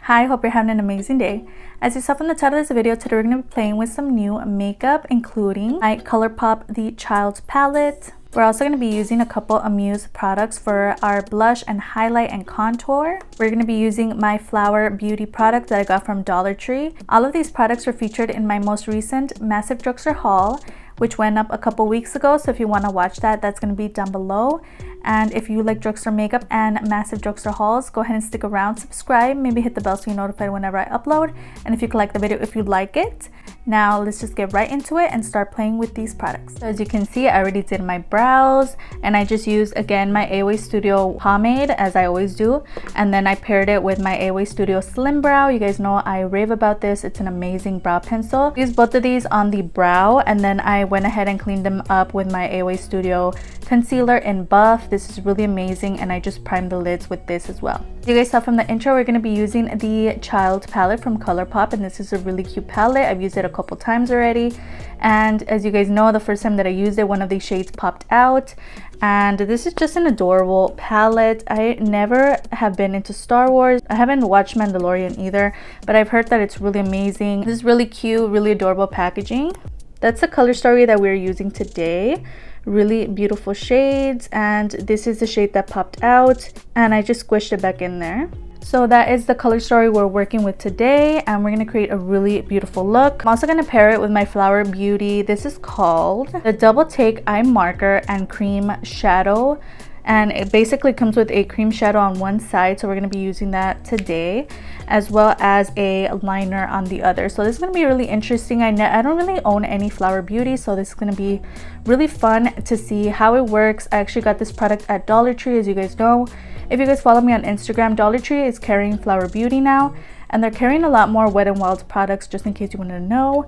Hi, hope you're having an amazing day. As you saw from the title of this video, today we're going to be playing with some new makeup, including my Colourpop The Child palette. We're also going to be using a couple Amuse products for our blush and highlight and contour. We're going to be using my Flower Beauty product that I got from Dollar Tree. All of these products were featured in my most recent Massive Drugstore haul, which went up a couple weeks ago. So if you want to watch that, that's going to be down below. And if you like drugstore makeup and massive drugstore hauls, go ahead and stick around, subscribe, maybe hit the bell so you're notified whenever I upload. And if you could like the video if you like it. Now let's just get right into it and start playing with these products. So as you can see, I already did my brows and I just used again my AOA Studio pomade as I always do. And then I paired it with my AOA Studio Slim Brow. You guys know I rave about this. It's an amazing brow pencil. I used both of these on the brow and then I went ahead and cleaned them up with my AOA Studio concealer in Buff. This is really amazing and I just primed the lids with this as well. You guys saw from the intro, we're going to be using the Child palette from Colourpop, and this is a really cute palette. I've used it a couple times already, and as you guys know, the first time that I used it, one of these shades popped out, and this is just an adorable palette. I never have been into Star Wars. I haven't watched Mandalorian either, but I've heard that it's really amazing. This is really cute, really adorable packaging. That's the color story that we're using today. Really beautiful shades, and this is the shade that popped out and I just squished it back in there. So that is the color story we're working with today, and we're going to create a really beautiful look. I'm also going to pair it with my Flower Beauty. This is called the Double Take Eye Marker and Cream Shadow, and it basically comes with a cream shadow on one side, so we're going to be using that today, as well as a liner on the other. So this is going to be really interesting. I don't really own any Flower Beauty, so this is going to be really fun to see how it works. I actually got this product at Dollar Tree, as you guys know. If you guys follow me on Instagram, Dollar Tree is carrying Flower Beauty now, and they're carrying a lot more Wet n Wild products, just in case you want to know.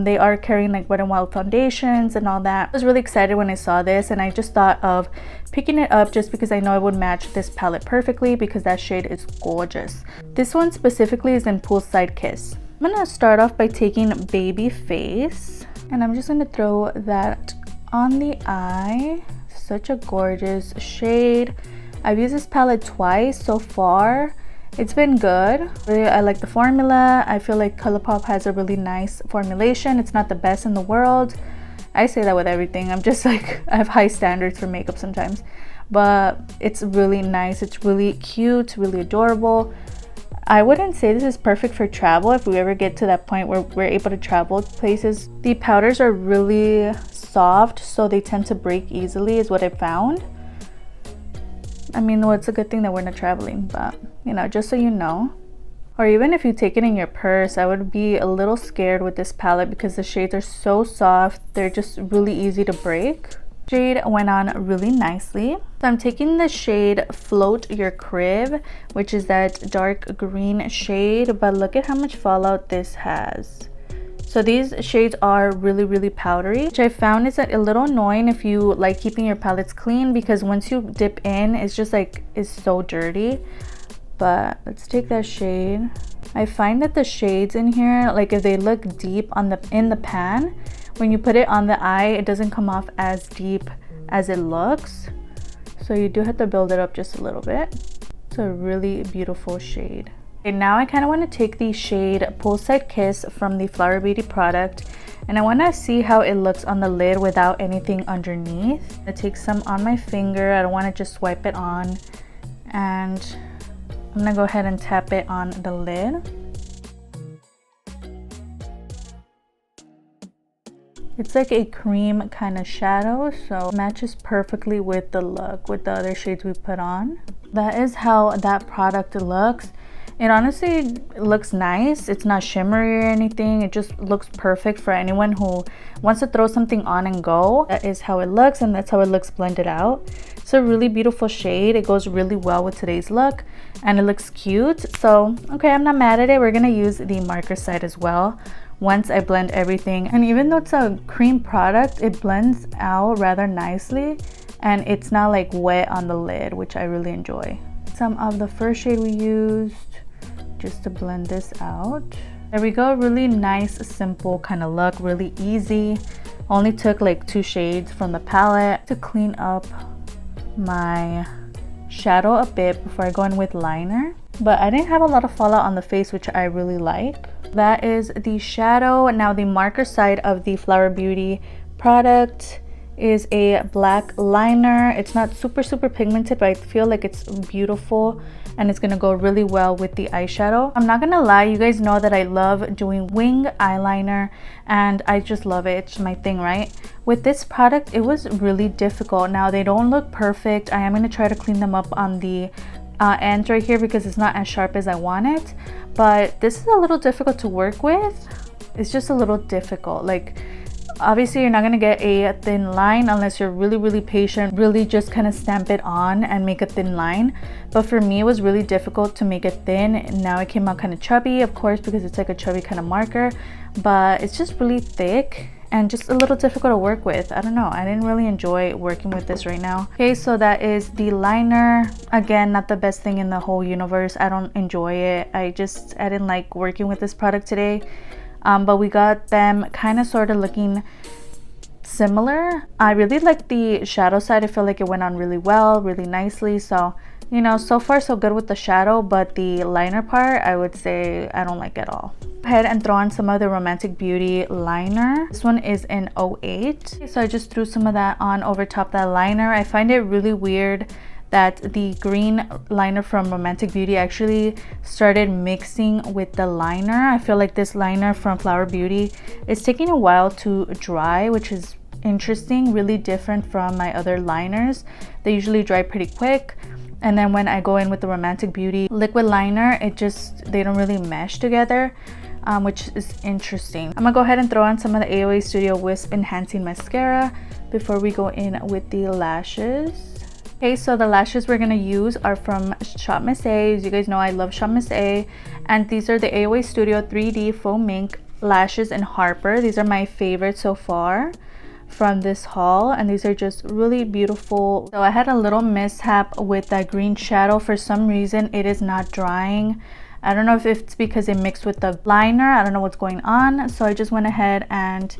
They are carrying like Wet n Wild foundations and all that. I was really excited when I saw this, and I just thought of picking it up just because I know it would match this palette perfectly, because that shade is gorgeous. This one specifically is in Poolside Kiss. I'm gonna start off by taking Baby Face, and I'm just gonna throw that on the eye. Such a gorgeous shade. I've used this palette twice so far. It's been good. Really, I like the formula. I feel like Colourpop has a really nice formulation. It's not the best in the world. I say that with everything. I'm just like, I have high standards for makeup sometimes, but it's really nice. It's really cute, really adorable. I wouldn't say this is perfect for travel if we ever get to that point where we're able to travel places. The powders are really soft, so they tend to break easily is what I found. I mean, well, it's a good thing that we're not traveling, but you know, just so you know. Or even if you take it in your purse, I would be a little scared with this palette because the shades are so soft. They're just really easy to break. Shade went on really nicely. So I'm taking the shade Float Your Crib, which is that dark green shade, but look at how much fallout this has. So these shades are really powdery, which I found is a little annoying if you like keeping your palettes clean, because once you dip in, it's just like, it's so dirty. But let's take that shade. I find that the shades in here, like if they look deep in the pan, when you put it on the eye, it doesn't come off as deep as it looks. So you do have to build it up just a little bit. It's a really beautiful shade. Okay, now I kind of want to take the shade Poolside Kiss from the Flower Beauty product, and I want to see how it looks on the lid without anything underneath. I take some on my finger. I don't want to just swipe it on, and I'm gonna go ahead and tap it on the lid. It's like a cream kind of shadow, so it matches perfectly with the look, with the other shades we put on. That is how that product looks. It honestly looks nice. It's not shimmery or anything. It just looks perfect for anyone who wants to throw something on and go. That is how it looks, and that's how it looks blended out. It's a really beautiful shade. It goes really well with today's look, and it looks cute. So, okay, I'm not mad at it. We're gonna use the marker side as well once I blend everything. And even though it's a cream product, it blends out rather nicely, and it's not like wet on the lid, which I really enjoy. Some of the first shade we used just to blend this out. There we go. Really nice, simple kind of look, really easy. Only took like 2 shades from the palette. To clean up my shadow a bit before I go in with liner. but I didn't have a lot of fallout on the face, which I really like. That is the shadow. Now the marker side of the Flower Beauty product is a black liner. It's not super pigmented, but I feel like it's beautiful and it's gonna go really well with the eyeshadow. I'm not gonna lie, you guys know that I love doing wing eyeliner and I just love it. It's my thing, right? With this product, it was really difficult. Now they don't look perfect. I am gonna try to clean them up on the ends right here because it's not as sharp as I want it, but this is a little difficult to work with. It's just a little difficult. Like, obviously you're not going to get a thin line unless you're really patient, really just kind of stamp it on and make a thin line. But for me, it was really difficult to make it thin. Now it came out kind of chubby, of course, because it's like a chubby kind of marker, but it's just really thick and just a little difficult to work with. I don't know, I didn't really enjoy working with this right now. Okay, so that is the liner. Again, not the best thing in the whole universe. I don't enjoy it. I didn't like working with this product today. But we got them kind of sort of looking similar. I really like the shadow side. I feel like it went on really well, really nicely. So, you know, so far so good with the shadow, but the liner part, I would say I don't like at all. Go ahead and throw on some of the Romantic Beauty liner. This one is in 08. So I just threw some of that on over top that liner. I find it really weird that the green liner from Romantic Beauty actually started mixing with the liner. I feel like this liner from Flower Beauty is taking a while to dry, which is interesting, really different from my other liners. They usually dry pretty quick. And then when I go in with the Romantic Beauty liquid liner, they don't really mesh together, which is interesting. I'm gonna go ahead and throw on some of the AOA Studio Wisp Enhancing Mascara before we go in with the lashes. Okay, so the lashes we're gonna use are from Shop Miss A. As you guys know, I love Shop Miss A, and these are the AOA Studio 3D Faux Mink lashes in Harper. These are my favorites so far from this haul, and these are just really beautiful. So I had a little mishap with that green shadow. For some reason, it is not drying. I don't know if it's because it mixed with the liner. I don't know what's going on. So I just went ahead and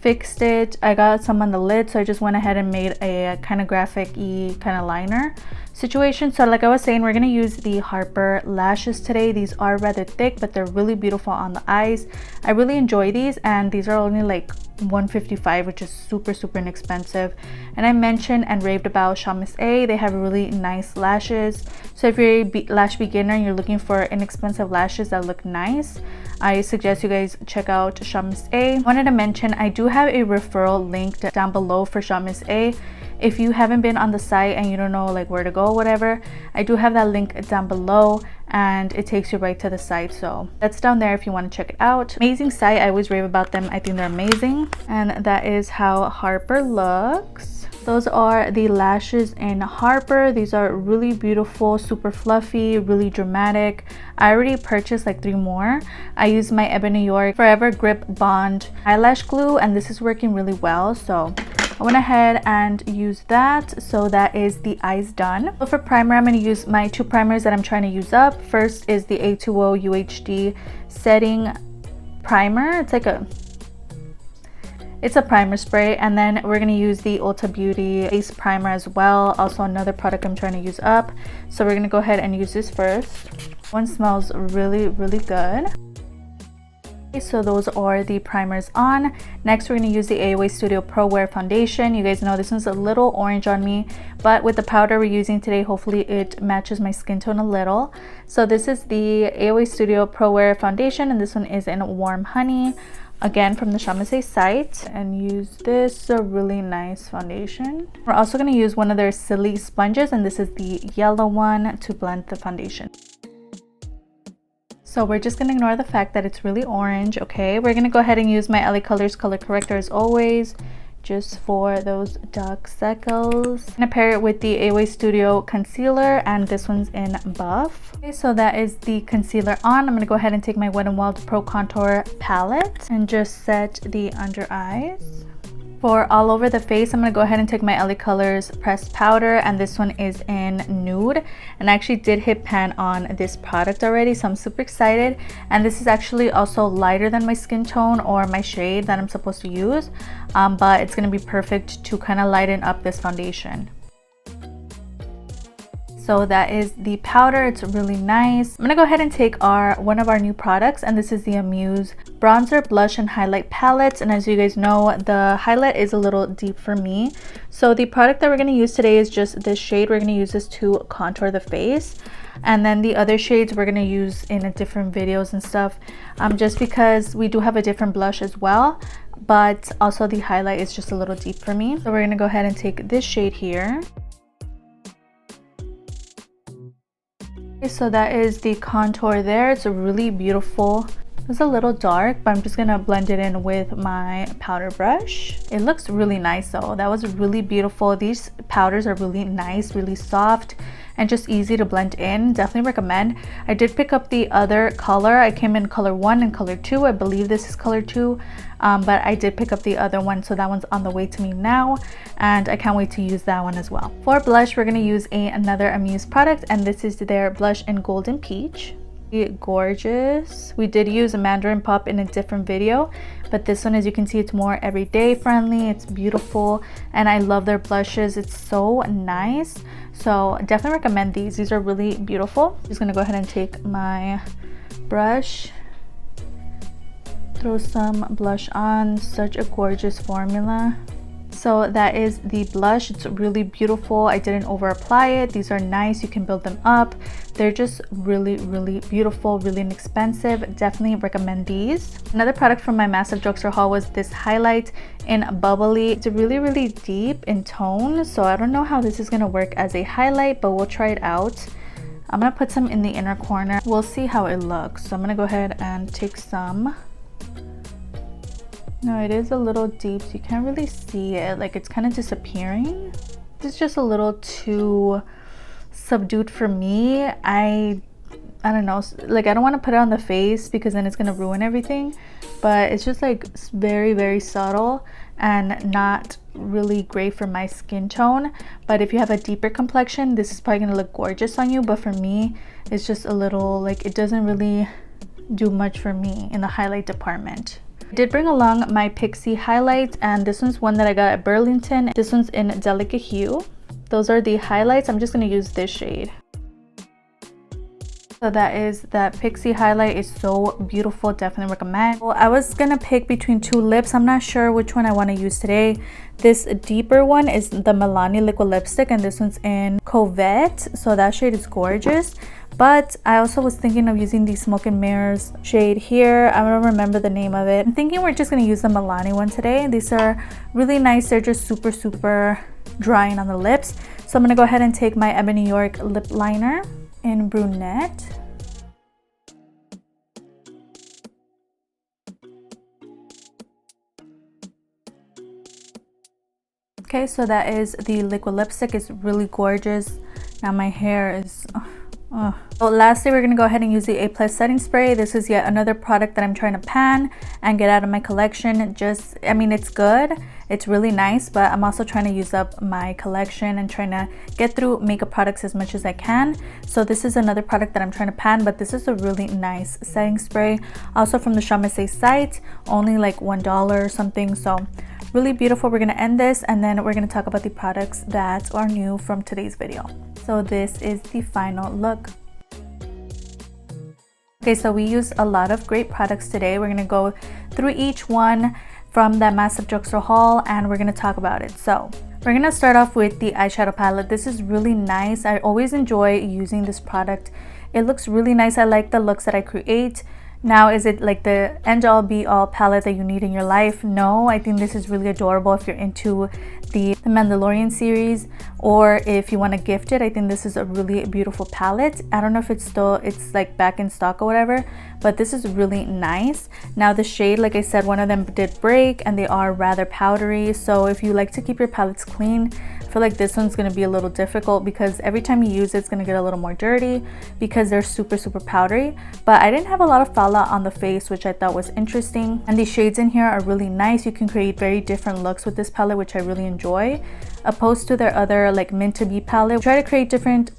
fixed it. I got some on the lid, so I just went ahead and made a kind of graphic-y kind of liner situation. So like I was saying, we're gonna use the Harper lashes today. These are rather thick, but they're really beautiful on the eyes. I really enjoy these, and these are only like $155, which is super inexpensive. And I mentioned and raved about Shop Miss A. They have really nice lashes. So if you're a lash beginner and you're looking for inexpensive lashes that look nice, I suggest you guys check out Shop Miss A. I wanted to mention I do have a referral link down below for Shop Miss A. If you haven't been on the site and you don't know like where to go or whatever, I do have that link down below and it takes you right to the site. So that's down there if you want to check it out. Amazing site. I always rave about them. I think they're amazing. And that is how Harper looks. Those are the lashes in Harper. These are really beautiful, super fluffy, really dramatic. I already purchased like 3 more. I used my Ebony York Forever Grip Bond eyelash glue, and this is working really well. So I went ahead and used that. So that is the eyes done. So for primer, I'm going to use my 2 primers that I'm trying to use up. First is the A2O UHD setting primer. It's a primer spray, and then we're going to use the Ulta Beauty face primer as well, also another product I'm trying to use up. So we're going to go ahead and use this first. One smells really good. Okay, so those are the primers on. Next, we're going to use the AOA Studio Pro Wear foundation. You guys know this one's a little orange on me, but with the powder we're using today, hopefully it matches my skin tone a little. So this is the AOA Studio Pro Wear foundation, and this one is in Warm Honey, again from the Shop Miss A site. And use this really nice foundation. We're also going to use one of their silly sponges, and this is the yellow one, to blend the foundation. So we're just going to ignore the fact that it's really orange. Okay, we're going to go ahead and use my LA Colors color corrector as always, just for those dark circles. I'm going to pair it with the AOA Studio concealer, and this one's in Buff. Okay, so that is the concealer on. I'm going to go ahead and take my Wet n Wild Pro Contour palette and just set the under eyes. For all over the face, I'm going to go ahead and take my LA Colors pressed powder, and this one is in Nude. And I actually did hit pan on this product already, so I'm super excited. And this is actually also lighter than my skin tone or my shade that I'm supposed to use, but it's going to be perfect to kind of lighten up this foundation. So that is the powder. It's really nice. I'm gonna go ahead and take one of our new products, and this is the Amuse bronzer, blush, and highlight palette. And as you guys know, the highlight is a little deep for me. So the product that we're gonna use today is just this shade. We're gonna use this to contour the face. And then the other shades we're gonna use in different videos and stuff, just because we do have a different blush as well, but also the highlight is just a little deep for me. So we're gonna go ahead and take this shade here. Okay, so that is the contour there. It's a really beautiful. It's a little dark, but I'm just gonna blend it in with my powder brush. It looks really nice though. That was really beautiful. These powders are really nice, really soft, and just easy to blend in. Definitely recommend. I did pick up the other color. I came in color 1 and color 2. I believe this is color 2, but I did pick up the other one, so that one's on the way to me now, and I can't wait to use that one as well. For blush, we're gonna use another Amuse product, and this is their blush in Golden Peach. Gorgeous. We did use a Mandarin Pop in a different video, but this one, as you can see, it's more everyday friendly. It's beautiful, and I love their blushes. It's so nice. So definitely recommend these. These are really beautiful. Just gonna go ahead and take my brush, throw some blush on. Such a gorgeous formula. So that is the blush. It's really beautiful. I didn't over apply it. These are nice. You can build them up. They're just really, really beautiful, really inexpensive. Definitely recommend these. Another product from my massive drugstore haul was this highlight in Bubbly. It's really, really deep in tone, so I don't know how this is gonna work as a highlight, but we'll try it out. I'm gonna put some in the inner corner. We'll see how it looks. So I'm gonna go ahead and take some. No, it is a little deep, so you can't really see it. Like, it's kind of disappearing. It's just a little too subdued for me. I don't know, like, I don't want to put it on the face because then it's gonna ruin everything, but it's just like very, very subtle and not really great for my skin tone. But if you have a deeper complexion, this is probably gonna look gorgeous on you, but for me, it's just a little, like, it doesn't really do much for me in the highlight department. I did bring along my Pixie highlights, and this one's one that I got at Burlington. This one's in Delicate Hue. Those are the highlights. I'm just going to use this shade. So that Pixie highlight is so beautiful. Definitely recommend. Well, I was gonna pick between two lips. I'm not sure which one I want to use today. This deeper one is the Milani liquid lipstick, and this one's in Covette. So that shade is gorgeous. But I also was thinking of using the Smoke and Mirrors shade here. I don't remember the name of it. I'm thinking we're just gonna use the Milani one today. These are really nice. They're just super, super drying on the lips. So I'm gonna go ahead and take my Ebony York lip liner in Brunette. Okay, so that is the liquid lipstick. It's really gorgeous. Now my hair is... So lastly, we're gonna go ahead and use the A+ setting spray. This is yet another product that I'm trying to pan and get out of my collection. Just, I mean, it's good, it's really nice, but I'm also trying to use up my collection and trying to get through makeup products as much as I can. So this is another product that I'm trying to pan, but this is a really nice setting spray, also from the Chamase site, only like $1 or something. So really beautiful. We're gonna end this, and then we're gonna talk about the products that are new from today's video. So this is the final look. Okay, so we used a lot of great products today. We're gonna go through each one from that massive drugstore haul, and we're gonna talk about it. So we're gonna start off with the eyeshadow palette. This is really nice. I always enjoy using this product. It looks really nice. I like the looks that I create. Now, is it like the end-all be-all palette that you need in your life? No, I think this is really adorable if you're into the Mandalorian series, or if you want to gift it. I think this is a really beautiful palette. I don't know if it's like back in stock or whatever, but this is really nice. Now the shade, like I said, one of them did break, and they are rather powdery. So if you like to keep your palettes clean, I feel like this one's going to be a little difficult because every time you use it, it's going to get a little more dirty because they're super, super powdery. But I didn't have a lot of fallout on the face, which I thought was interesting. And these shades in here are really nice. You can create very different looks with this palette, which I really enjoy, opposed to their other like Mint to Be palette. Try to create different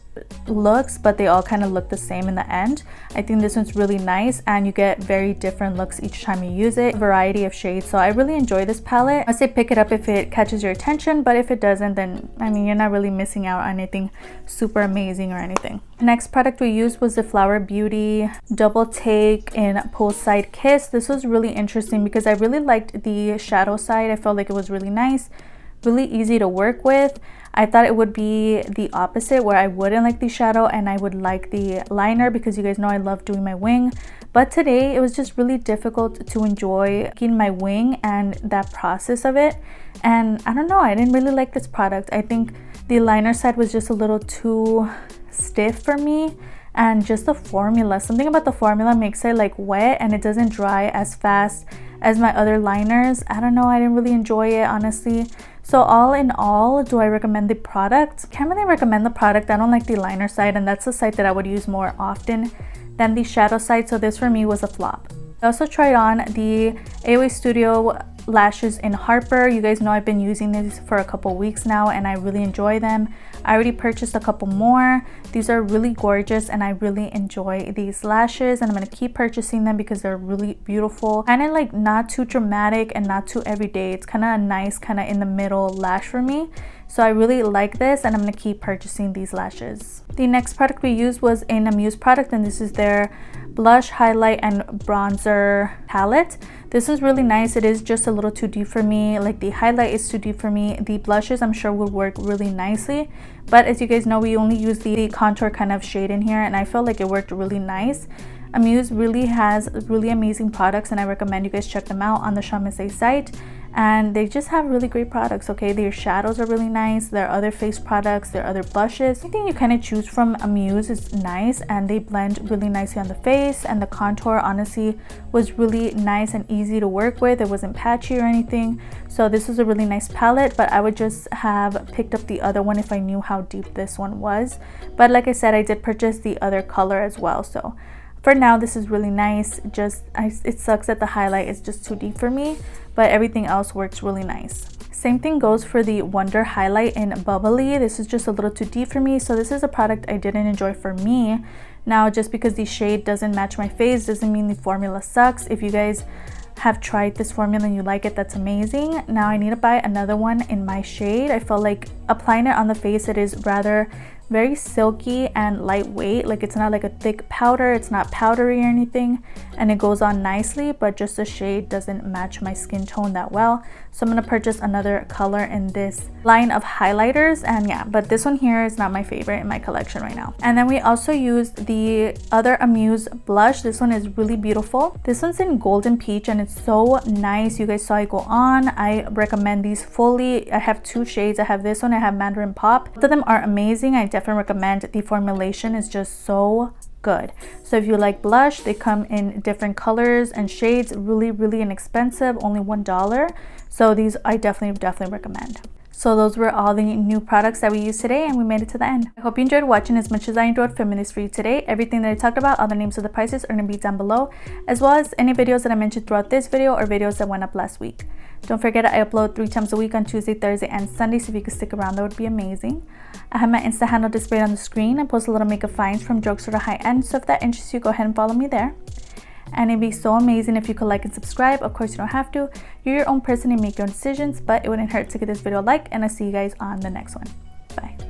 looks, but they all kind of look the same in the end. I think this one's really nice, and you get very different looks each time you use it. A variety of shades, so I really enjoy this palette. I say pick it up if it catches your attention, but if it doesn't, then I mean, you're not really missing out on anything super amazing or anything. The next product we used was the Ulta Beauty Double Take in Poolside Kiss. This was really interesting because I really liked the shadow side. I felt like it was really nice, really easy to work with. I thought it would be the opposite, where I wouldn't like the shadow and I would like the liner, because you guys know I love doing my wing. But today it was just really difficult to enjoy making my wing and that process of it. And I don't know, I didn't really like this product. I think the liner side was just a little too stiff for me, and just the formula, something about the formula makes it like wet and it doesn't dry as fast as my other liners. I don't know, I didn't really enjoy it, honestly. So all in all, do I recommend the product? Can't really recommend the product. I don't like the liner side, and that's the side that I would use more often than the shadow side, so this for me was a flop. I also tried on the AOA Studio lashes in Harper. You guys know I've been using these for a couple weeks now and I really enjoy them. I already purchased a couple more. These are really gorgeous and I really enjoy these lashes, and I'm going to keep purchasing them because they're really beautiful. Kind of like not too dramatic and not too everyday. It's kind of a nice kind of in the middle lash for me. So I really like this and I'm going to keep purchasing these lashes. The next product we used was an Amuse product, and this is their blush, highlight, and bronzer palette. This is really nice. It is just a little too deep for me. Like the highlight is too deep for me. The blushes I'm sure would work really nicely, but as you guys know, we only use the contour kind of shade in here, and I felt like it worked really nice. Amuse really has really amazing products, and I recommend you guys check them out on the Shimmer site. And they just have really great products, okay? Their shadows are really nice. Their other face products, their other blushes, anything you kind of choose from Amuse is nice, and they blend really nicely on the face. And the contour honestly was really nice and easy to work with. It wasn't patchy or anything. So this was a really nice palette, but I would just have picked up the other one if I knew how deep this one was. But like I said, I did purchase the other color as well. So for now, this is really nice. It sucks that the highlight is just too deep for me, but everything else works really nice. Same thing goes for the Wonder highlight in Bubbly. This is just a little too deep for me, so this is a product I didn't enjoy for me. Now, just because the shade doesn't match my face doesn't mean the formula sucks. If you guys have tried this formula and you like it, that's amazing. Now I need to buy another one in my shade. I felt like applying it on the face, it is rather very silky and lightweight. Like it's not like a thick powder, it's not powdery or anything, and it goes on nicely, but just the shade doesn't match my skin tone that well. So I'm gonna purchase another color in this line of highlighters, and yeah, but this one here is not my favorite in my collection right now. And then we also used the other Amuse blush. This one is really beautiful. This one's in Golden Peach and it's so nice. You guys saw it go on. I recommend these fully. I have two shades. I have this one, I have Mandarin Pop. Both of them are amazing. I definitely recommend. The formulation is just so good. So if you like blush, they come in different colors and shades, really inexpensive, only $1. So these I definitely recommend. So those were all the new products that we used today, and we made it to the end. I hope you enjoyed watching as much as I enjoyed filming this for you today. Everything that I talked about, all the names of the prices are going to be down below, as well as any videos that I mentioned throughout this video or videos that went up last week. Don't forget I upload 3 times a week on Tuesday, Thursday, and Sunday, so if you could stick around, that would be amazing. I have my Insta handle displayed on the screen. I post a little makeup finds from drugstore to high-end, so if that interests you, go ahead and follow me there. And it'd be so amazing if you could like and subscribe. Of course, you don't have to. You're your own person and make your own decisions, but it wouldn't hurt to give this video a like, and I'll see you guys on the next one. Bye.